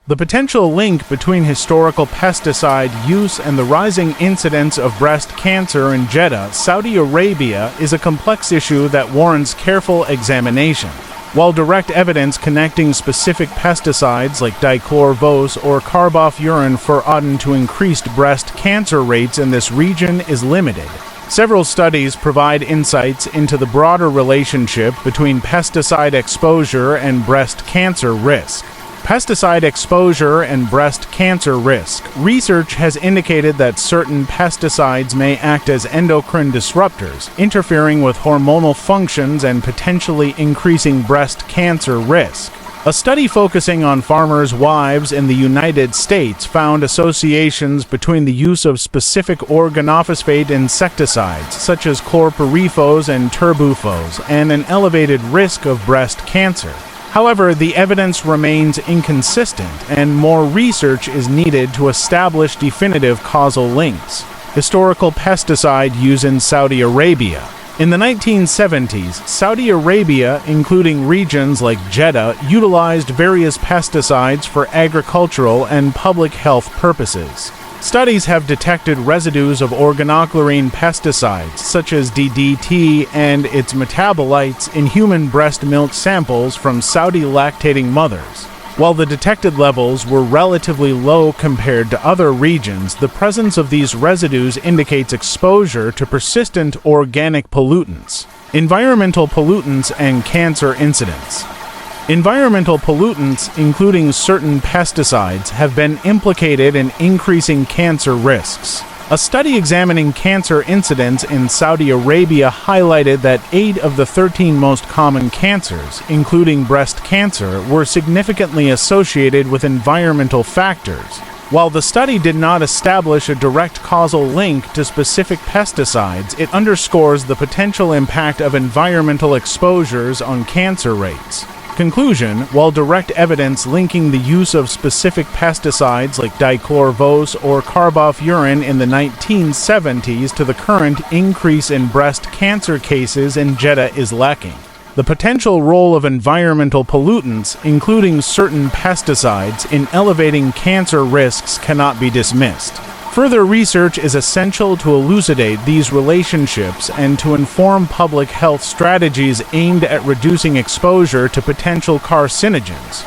The potential link between historical pesticide use and the rising incidence of breast cancer in Jeddah, Saudi Arabia, is a complex issue that warrants careful examination. While direct evidence connecting specific pesticides like dichlorvos or carbophurin to increased breast cancer rates in this region is limited, several studies provide insights into the broader relationship between pesticide exposure and breast cancer risk. Pesticide exposure and breast cancer risk. Research has indicated that certain pesticides may act as endocrine disruptors, interfering with hormonal functions and potentially increasing breast cancer risk. A study focusing on farmers' wives in the United States found associations between the use of specific organophosphate insecticides, such as chlorpyrifos and turbufos, and an elevated risk of breast cancer. However, the evidence remains inconsistent, and more research is needed to establish definitive causal links. Historical pesticide use in Saudi Arabia. In the 1970s, Saudi Arabia, including regions like Jeddah, utilized various pesticides for agricultural and public health purposes. Studies have detected residues of organochlorine pesticides, such as DDT and its metabolites, in human breast milk samples from Saudi lactating mothers. While the detected levels were relatively low compared to other regions, the presence of these residues indicates exposure to persistent organic pollutants. Environmental pollutants and cancer incidence. Environmental pollutants, including certain pesticides, have been implicated in increasing cancer risks. A study examining cancer incidence in Saudi Arabia highlighted that 8 of the 13 most common cancers, including breast cancer, were significantly associated with environmental factors. While the study did not establish a direct causal link to specific pesticides, it underscores the potential impact of environmental exposures on cancer rates. Conclusion: while direct evidence linking the use of specific pesticides like dichlorvos or carbophurin in the 1970s to the current increase in breast cancer cases in Jeddah is lacking, the potential role of environmental pollutants, including certain pesticides, in elevating cancer risks cannot be dismissed. Further research is essential to elucidate these relationships and to inform public health strategies aimed at reducing exposure to potential carcinogens.